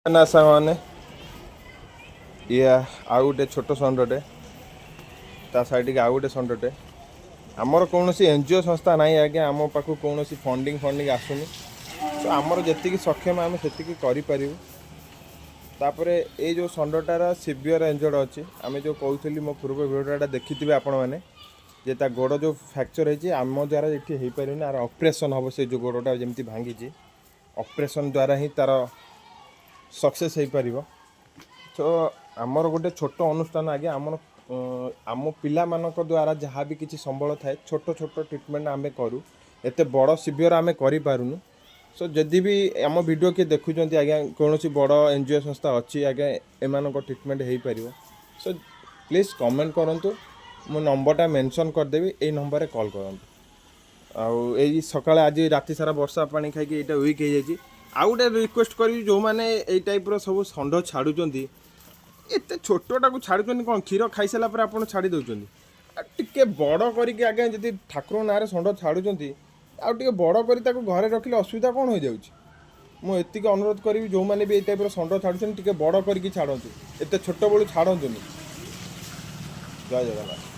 ना सामाने या आउ गोटे छोट षंडटे ता साइड के आउ गोटे षंडटे आमर कौन एनजीओ संस्था ना आज्ञा आम पाक कौन फंडिंग फंडिंग आसुनी तो आमर जी सक्षम आम से करूँ तापर ये जो षंडटार सीवियर इंजर्ड अच्छी आम जो कहूली मो पूर्व भिडियोटा देखी आपण मैंने जे ता गोड़ जो फ्रैक्चर होती आम द्वारा ये हो पारे आर ऑपरेशन हम से जो गोड़टा जमी भांगी ऑपरेशन द्वारा ही तार सक्सेस हो पार तो आमर गोटे छोट अनुष्ठान आज्ञा आमर आम पिला मानक द्वारा जहाँ भी किसी संबल थाए छोट छोट ट्रिटमेंट आम करूँ एत बड़ सिवियर आम करूँ सो जदि भी आम वीडियो किए देखुं आज्ञा कौन बड़ एनजीओ संस्था अच्छी आज्ञा एम ट्रिटमेंट हो पार सो प्लीज कमेंट करूँ मो नंबरटा मेंशन करदेवी ये नंबर कॉल करूँ आई सका आज राति सारा वर्षा पानी खाई यहाँ वीक हो जाए आउ गोटे रिक्वेस्ट करी जो मैंने ये टाइप सब षंड छाड़ुंट एत छोटा को छाड़ुं कौन क्षीर खाई सारा पर आप छाड़ी दौरान टे बड़ करके आज्ञा जब ठाकुर ना षंड छाड़ुंट आउ बड़ कर घरे रखिले असुविधा कौन हो जाऊँ मुझे अनुरोध करी जो मैंने भी ये टाइप षंड छाड़ुं टे बड़ करके छाड़तु एत छोट बड़ू छाड़तुनि जय जगन्नाथ।